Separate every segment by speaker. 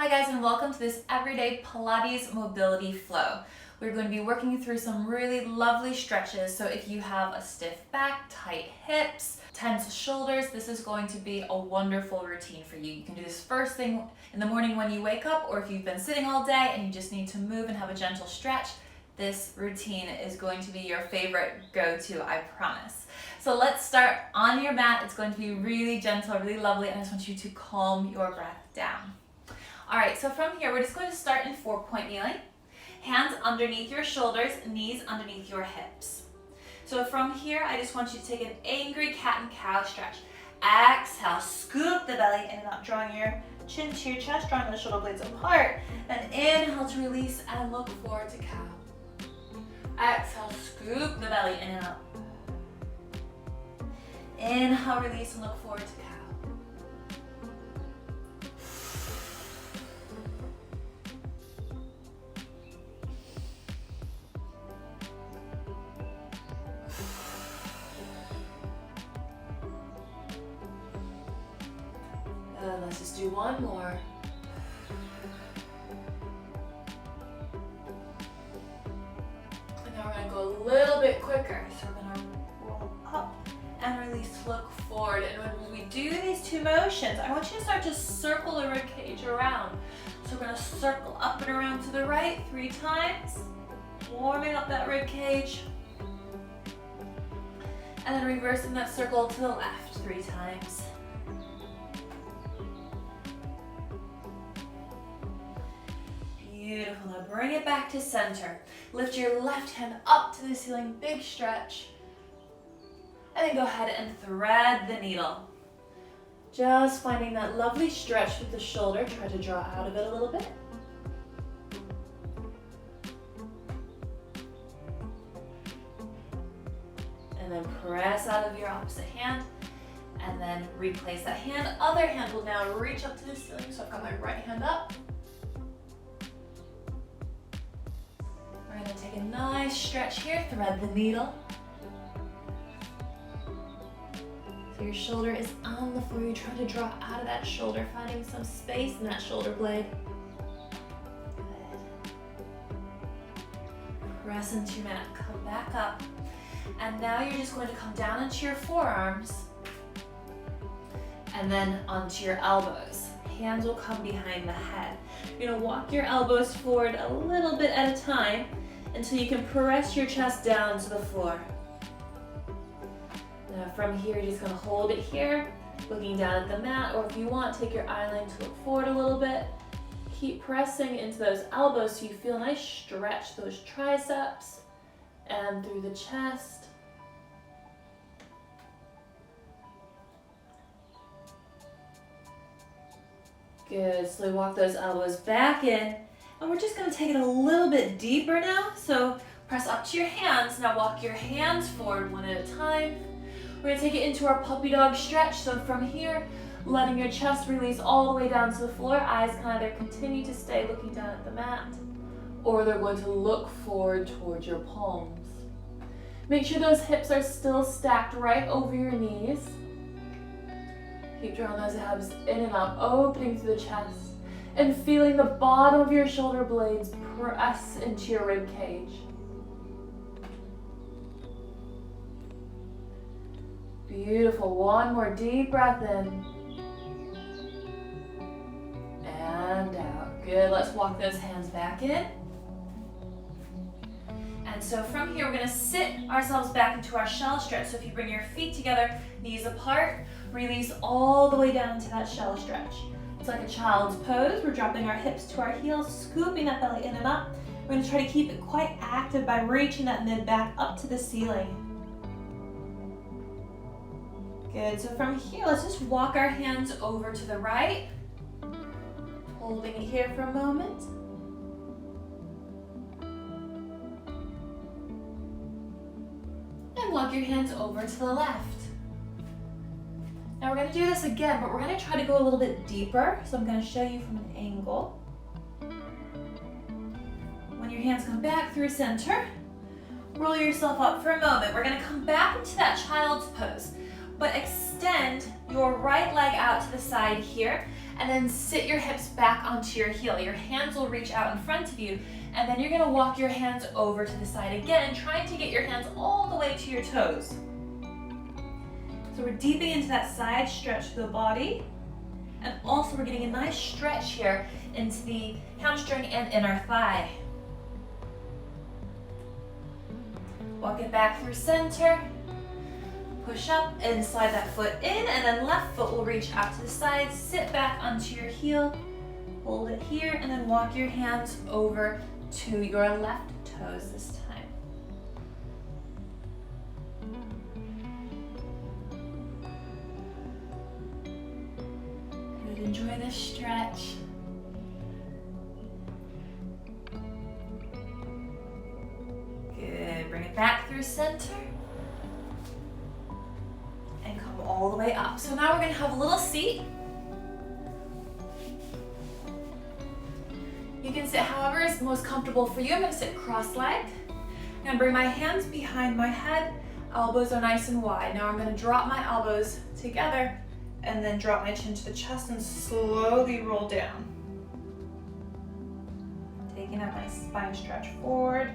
Speaker 1: Hi guys, and welcome to this everyday Pilates mobility flow. We're going to be working through some really lovely stretches. So if you have a stiff back, tight hips, tense shoulders, this is going to be a wonderful routine for you. You can do this first thing in the morning when you wake up, or if you've been sitting all day and you just need to move and have a gentle stretch, this routine is going to be your favorite go-to, I promise. So let's start on your mat. It's going to be really gentle, really lovely, and I just want you to calm your breath down. All right, so from here, we're just going to start in 4-point kneeling. Hands underneath your shoulders, knees underneath your hips. So from here, I just want you to take an angry cat and cow stretch. Exhale, scoop the belly in and up, drawing your chin to your chest, drawing the shoulder blades apart. Then inhale to release and look forward to cow. Exhale, scoop the belly in and up. Inhale, release and look forward to cow. Let's just do one more. And now we're going to go a little bit quicker. So we're going to roll up and release, look forward. And when we do these two motions, I want you to start to circle the rib cage around. So we're going to circle up and around to the right 3 times, warming up that rib cage. And then reversing that circle to the left 3 times. Beautiful. Now bring it back to center. Lift your left hand up to the ceiling, big stretch. And then go ahead and thread the needle. Just finding that lovely stretch with the shoulder. Try to draw out of it a little bit. And then press out of your opposite hand. And then replace that hand. Other hand will now reach up to the ceiling. So I've got my right hand up. We're going to take a nice stretch here, thread the needle. So your shoulder is on the floor. You try to draw out of that shoulder, finding some space in that shoulder blade. Good. Press into your mat, come back up. And now you're just going to come down into your forearms and then onto your elbows. Hands will come behind the head. You're going to walk your elbows forward a little bit at a time until you can press your chest down to the floor. Now from here, you're just going to hold it here, looking down at the mat, or if you want, take your eye line to look forward a little bit. Keep pressing into those elbows so you feel a nice stretch, those triceps, and through the chest. Good, slowly walk those elbows back in. And we're just going to take it a little bit deeper now. So press up to your hands. Now walk your hands forward one at a time. We're going to take it into our puppy dog stretch. So from here, letting your chest release all the way down to the floor. Eyes can either continue to stay looking down at the mat, or they're going to look forward towards your palms. Make sure those hips are still stacked right over your knees. Keep drawing those abs in and up, opening through the chest. And feeling the bottom of your shoulder blades press into your rib cage. Beautiful. One more deep breath in. And out. Good. Let's walk those hands back in. And so from here, we're going to sit ourselves back into our shell stretch. So if you bring your feet together, knees apart, release all the way down to that shell stretch. It's like a child's pose. We're dropping our hips to our heels, scooping that belly in and up. We're going to try to keep it quite active by reaching that mid back up to the ceiling. Good. So from here, let's just walk our hands over to the right, holding it here for a moment. And walk your hands over to the left. Now we're going to do this again, but we're going to try to go a little bit deeper. So I'm going to show you from an angle. When your hands come back through center, roll yourself up for a moment. We're going to come back into that child's pose, but extend your right leg out to the side here and then sit your hips back onto your heel. Your hands will reach out in front of you, and then you're gonna walk your hands over to the side again, trying to get your hands all the way to your toes. So we're deeping into that side stretch of the body, and also we're getting a nice stretch here into the hamstring and inner thigh. Walk it back through center, push up and slide that foot in, and then left foot will reach out to the side, sit back onto your heel, hold it here, and then walk your hands over to your left toes this time. Good, enjoy this stretch. Good, bring it back through center. And come all the way up. So now we're gonna have a little seat. You can sit however is most comfortable for you. I'm gonna sit cross-legged. I'm gonna bring my hands behind my head. Elbows are nice and wide. Now I'm gonna drop my elbows together and then drop my chin to the chest and slowly roll down. Taking out my spine stretch forward.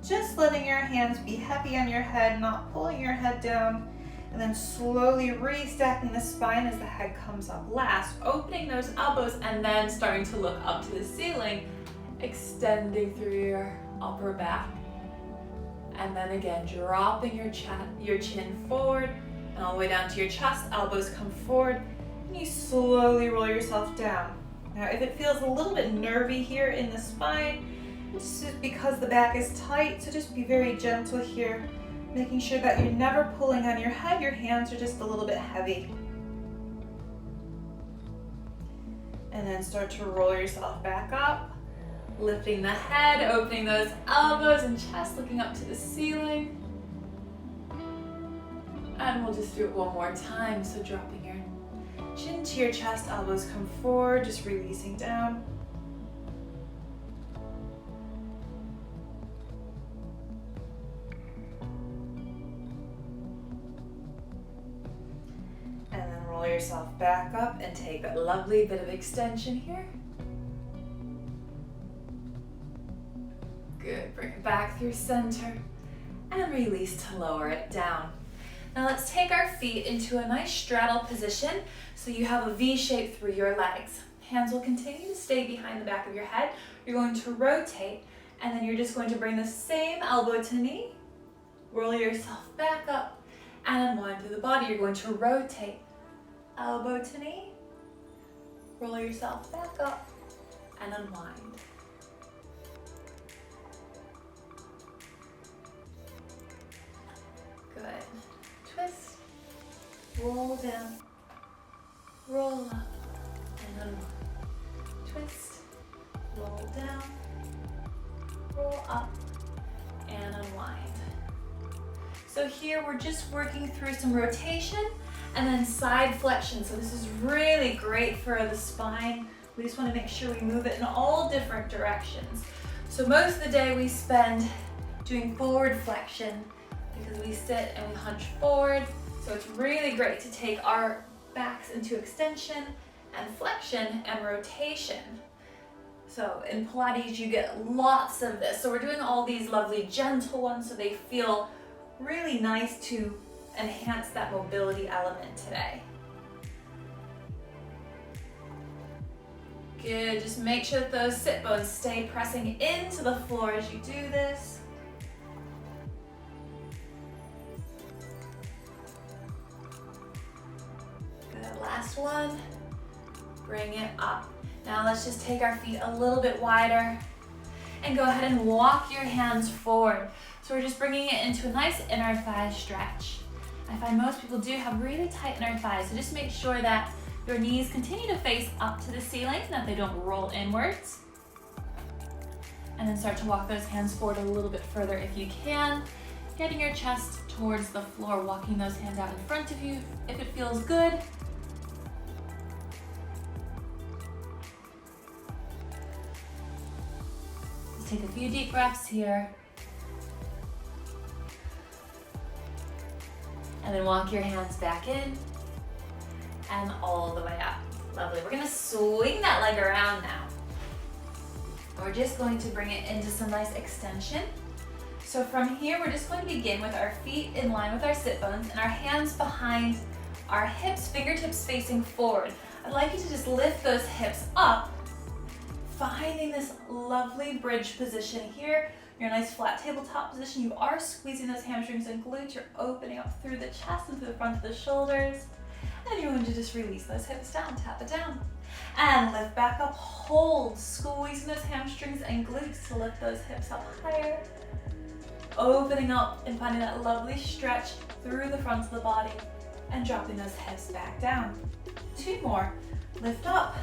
Speaker 1: Just letting your hands be heavy on your head, not pulling your head down. And then slowly restacking the spine as the head comes up last, opening those elbows and then starting to look up to the ceiling, extending through your upper back. And then again, dropping your chin forward and all the way down to your chest, elbows come forward, and you slowly roll yourself down. Now, if it feels a little bit nervy here in the spine, this is because the back is tight, so just be very gentle here. Making sure that you're never pulling on your head, your hands are just a little bit heavy. And then start to roll yourself back up, lifting the head, opening those elbows and chest, looking up to the ceiling. And we'll just do it one more time. So dropping your chin to your chest, elbows come forward, just releasing down. Roll yourself back up and take that lovely bit of extension here. Good, bring it back through center and release to lower it down. Now let's take our feet into a nice straddle position so you have a V shape through your legs. Hands will continue to stay behind the back of your head. You're going to rotate and then you're just going to bring the same elbow to knee, roll yourself back up and unwind through the body. You're going to rotate. Elbow to knee, roll yourself back up and unwind. Good. Twist, roll down, roll up and unwind. Twist, roll down, roll up and unwind. So here we're just working through some rotation and then side flexion. So this is really great for the spine. We just want to make sure we move it in all different directions. So most of the day we spend doing forward flexion because we sit and we hunch forward. So it's really great to take our backs into extension and flexion and rotation. So in Pilates you get lots of this. So we're doing all these lovely gentle ones so they feel really nice to enhance that mobility element today. Good, just make sure that those sit bones stay pressing into the floor as you do this. Good, last one. Bring it up. Now let's just take our feet a little bit wider and go ahead and walk your hands forward. So we're just bringing it into a nice inner thigh stretch. I find most people do have really tight inner thighs, so just make sure that your knees continue to face up to the ceiling, that they don't roll inwards. And then start to walk those hands forward a little bit further if you can, getting your chest towards the floor, walking those hands out in front of you if it feels good. Just take a few deep breaths here. And then walk your hands back in and all the way up. Lovely. We're gonna swing that leg around now. We're just going to bring it into some nice extension. So from here, we're just going to begin with our feet in line with our sit bones and our hands behind our hips, fingertips facing forward. I'd like you to just lift those hips up, finding this lovely bridge position here. Your nice flat tabletop position. You are squeezing those hamstrings and glutes. You're opening up through the chest and through the front of the shoulders. And you're going to just release those hips down, tap it down. And lift back up, hold, squeezing those hamstrings and glutes to lift those hips up higher. Opening up and finding that lovely stretch through the front of the body and dropping those hips back down. 2 more. Lift up,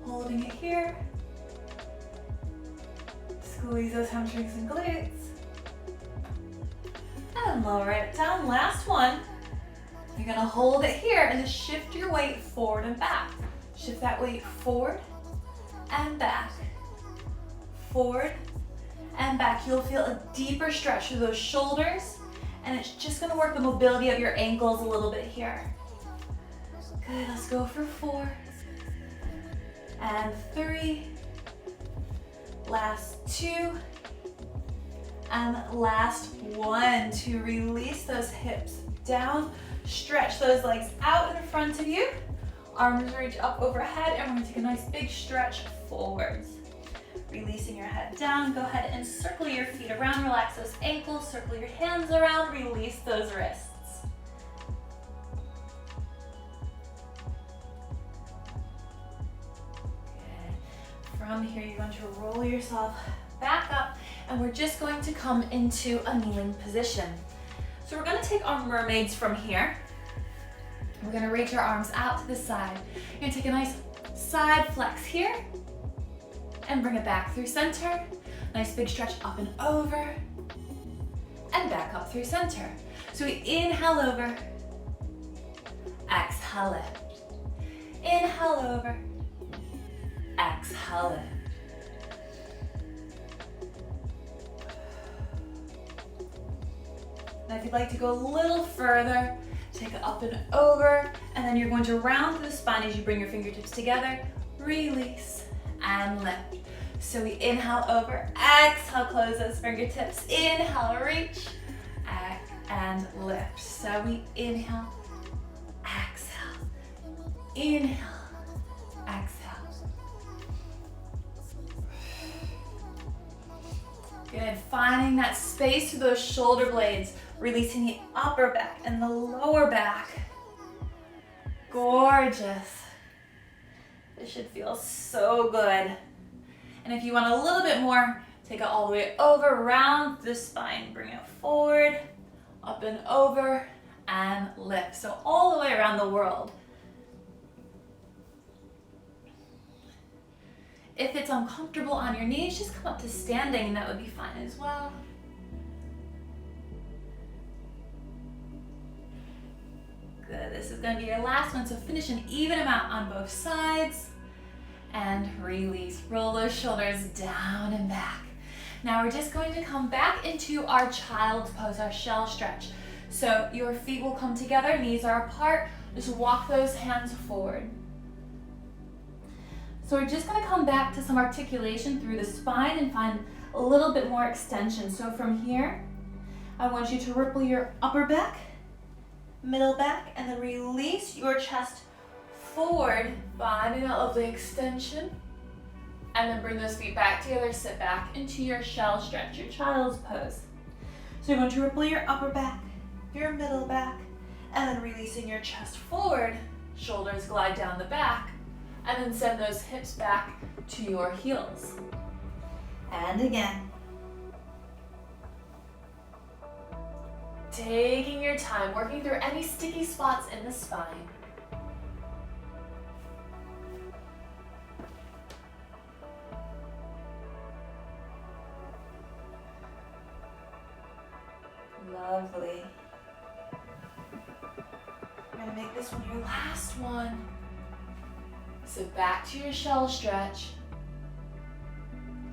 Speaker 1: holding it here. Squeeze those hamstrings and glutes. And lower it down. Last one. You're gonna hold it here and just shift your weight forward and back. Shift that weight forward and back. Forward and back. You'll feel a deeper stretch through those shoulders, and it's just gonna work the mobility of your ankles a little bit here. Good, let's go for 4 and 3. Last 2 and last 1 to release those hips down. Stretch those legs out in front of you. Arms reach up overhead, and we're gonna take a nice big stretch forwards. Releasing your head down, go ahead and circle your feet around, relax those ankles, circle your hands around, release those wrists. Good. From here, you're going to roll yourself back up, and we're just going to come into a kneeling position. So we're gonna take our mermaids from here. We're gonna reach our arms out to the side. You're gonna take a nice side flex here and bring it back through center. Nice big stretch up and over and back up through center. So we inhale over, exhale lift. Inhale over, exhale lift. Now if you'd like to go a little further, take it up and over, and then you're going to round through the spine as you bring your fingertips together, release and lift. So we inhale over, exhale, close those fingertips, inhale, reach, and lift. So we inhale, exhale, inhale, exhale. Good, finding that space through those shoulder blades. Releasing the upper back and the lower back. Gorgeous. This should feel so good. And if you want a little bit more, take it all the way over, round the spine. Bring it forward, up and over, and lift. So all the way around the world. If it's uncomfortable on your knees, just come up to standing, and that would be fine as well. Good. This is going to be your last one, so finish an even amount on both sides and release. Roll those shoulders down and back. Now we're just going to come back into our child's pose, our shell stretch. So your feet will come together, knees are apart. Just walk those hands forward. So we're just going to come back to some articulation through the spine and find a little bit more extension. So from here, I want you to ripple your upper back, middle back, and then release your chest forward, finding that lovely extension. And then bring those feet back together, sit back into your shell stretch, your child's pose. So you're going to ripple your upper back, your middle back, and then releasing your chest forward, shoulders glide down the back, and then send those hips back to your heels. And again. Taking your time, working through any sticky spots in the spine. Lovely. We're gonna make this one your last one. So back to your shell stretch.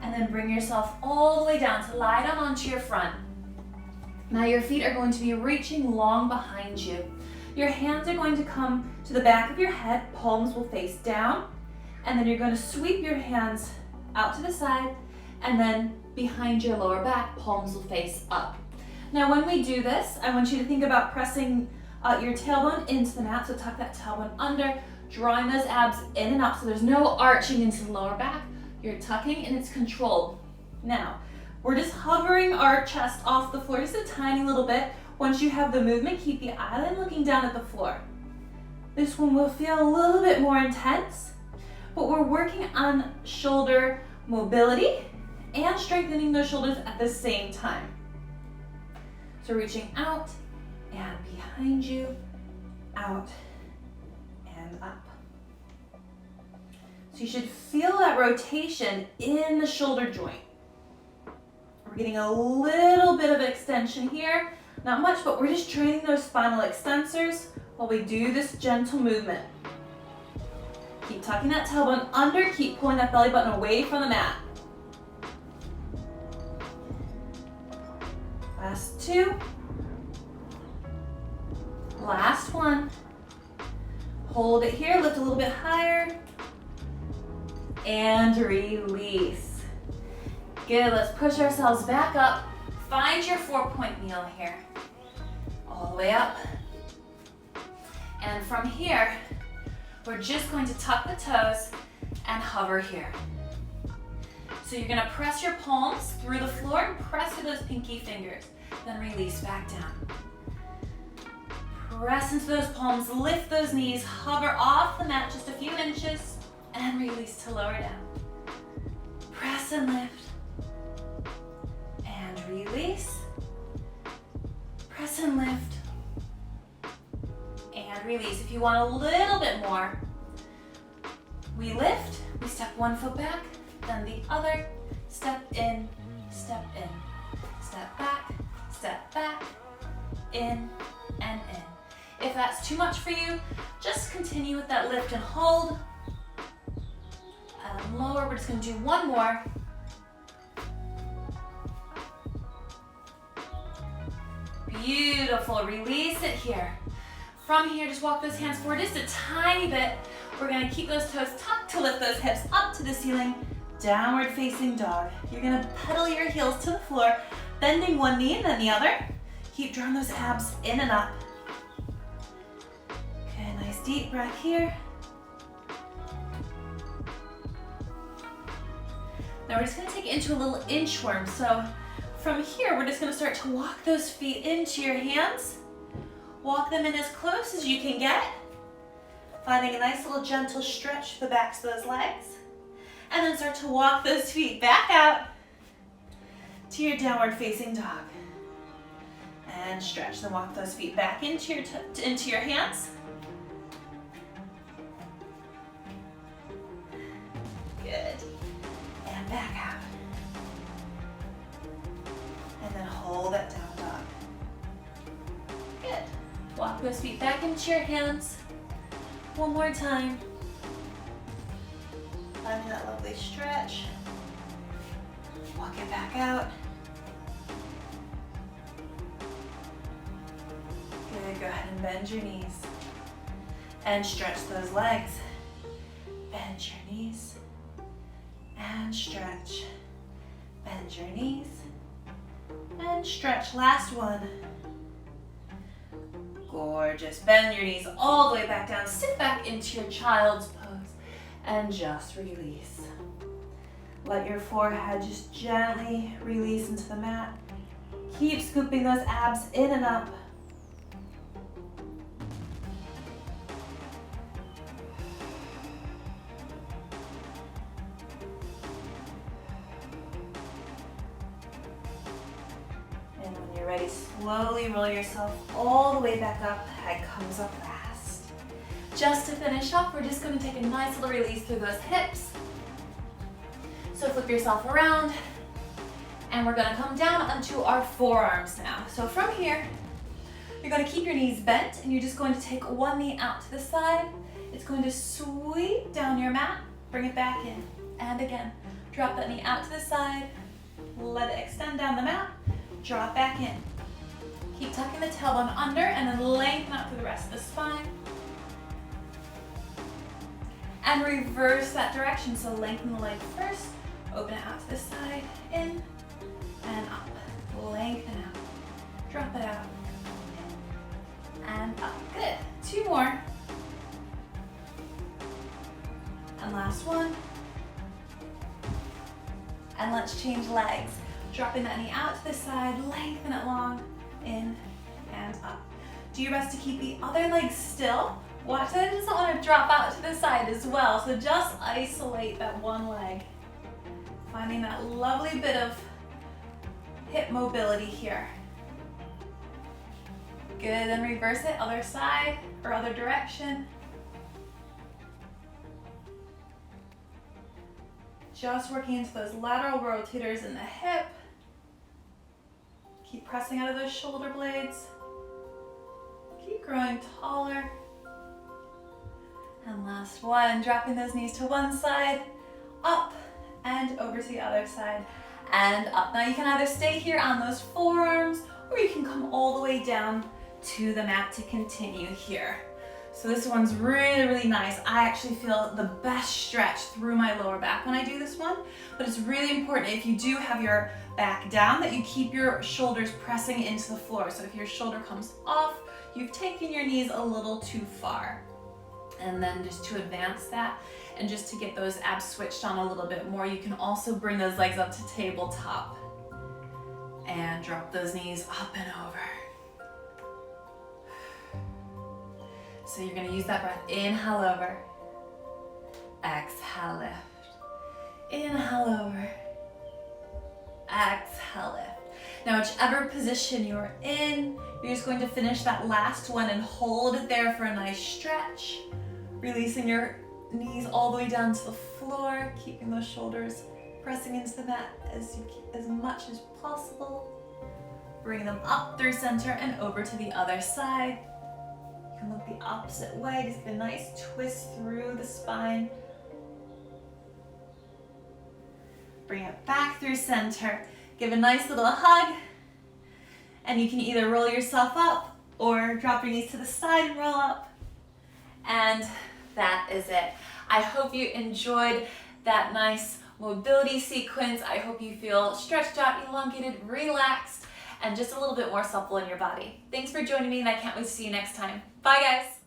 Speaker 1: And then bring yourself all the way down to lie down onto your front. Now your feet are going to be reaching long behind you. Your hands are going to come to the back of your head, palms will face down, and then you're going to sweep your hands out to the side, and then behind your lower back, palms will face up. Now when we do this, I want you to think about pressing your tailbone into the mat, so tuck that tailbone under, drawing those abs in and up, so there's no arching into the lower back. You're tucking and it's controlled. Now, we're just hovering our chest off the floor just a tiny little bit. Once you have the movement, keep the eyelid looking down at the floor. This one will feel a little bit more intense, but we're working on shoulder mobility and strengthening those shoulders at the same time. So reaching out and behind you, out and up. So you should feel that rotation in the shoulder joint. We're getting a little bit of extension here, not much, but we're just training those spinal extensors while we do this gentle movement. Keep tucking that tailbone under, keep pulling that belly button away from the mat. Last two. Last one. Hold it here, lift a little bit higher. And release. Good, let's push ourselves back up. Find your 4-point kneel here. All the way up. And from here, we're just going to tuck the toes and hover here. So you're gonna press your palms through the floor and press through those pinky fingers. Then release back down. Press into those palms, lift those knees, hover off the mat just a few inches, and release to lower down. Press and lift. And release. Press and lift. And release. If you want a little bit more, we lift, we step one foot back, then the other, step in, step in, step back, in, and in. If that's too much for you, just continue with that lift and hold. And lower, we're just gonna do one more. Beautiful, release it here. From here, just walk those hands forward just a tiny bit. We're gonna keep those toes tucked to lift those hips up to the ceiling. Downward facing dog. You're gonna pedal your heels to the floor, bending one knee and then the other. Keep drawing those abs in and up. Okay, nice deep breath here. Now we're just gonna take it into a little inchworm. So from here, we're just gonna start to walk those feet into your hands. Walk them in as close as you can get. Finding a nice little gentle stretch to the backs of those legs. And then start to walk those feet back out to your downward facing dog. And stretch, then walk those feet back into your hands. Good. And back out. And then hold that down dog. Good. Walk those feet back into your hands. One more time. Finding that lovely stretch. Walk it back out. Good, go ahead and bend your knees. And stretch those legs. Bend your knees. And stretch. Bend your knees. And stretch. Last one. Gorgeous. Bend your knees all the way back down. Sit back into your child's pose. And just release. Let your forehead just gently release into the mat. Keep scooping those abs in and up. And when you're ready, slowly roll yourself all the way back up. Head comes up last. Just to finish up, we're just going to take a nice little release through those hips. So flip yourself around, and we're going to come down onto our forearms now. So from here, you're going to keep your knees bent, and you're just going to take one knee out to the side. It's going to sweep down your mat, bring it back in, and again, drop that knee out to the side, let it extend down the mat, draw it back in. Keep tucking the tailbone under and then lengthen out through the rest of the spine. And reverse that direction. So lengthen the leg first, open it out to the side, in and up. Lengthen out, drop it out, and up. Good. 2 more. And last one. And let's change legs. Dropping that knee out to the side, lengthen it long, in and up. Do your best to keep the other leg still. Watch that it doesn't want to drop out to the side as well. So just isolate that one leg. Finding that lovely bit of hip mobility here. Good, then reverse it, other side or other direction. Just working into those lateral rotators in the hip. Keep pressing out of those shoulder blades. Keep growing taller. And last one, dropping those knees to one side, up and over to the other side and up. Now you can either stay here on those forearms or you can come all the way down to the mat to continue here. So this one's really, really nice. I actually feel the best stretch through my lower back when I do this one, but it's really important if you do have your back down that you keep your shoulders pressing into the floor. So if your shoulder comes off, you've taken your knees a little too far. And then just to advance that and just to get those abs switched on a little bit more, you can also bring those legs up to tabletop and drop those knees up and over. So you're gonna use that breath. Inhale over, exhale lift. Inhale over, exhale lift. Now whichever position you're in, you're just going to finish that last one and hold it there for a nice stretch. Releasing your knees all the way down to the floor, keeping those shoulders pressing into the mat as much as possible. Bring them up through center and over to the other side. You can look the opposite way, just get a nice twist through the spine. Bring it back through center. Give a nice little hug. And you can either roll yourself up or drop your knees to the side and roll up. And that is it. I hope you enjoyed that nice mobility sequence. I hope you feel stretched out, elongated, relaxed, and just a little bit more supple in your body. Thanks for joining me, and I can't wait to see you next time. Bye, guys.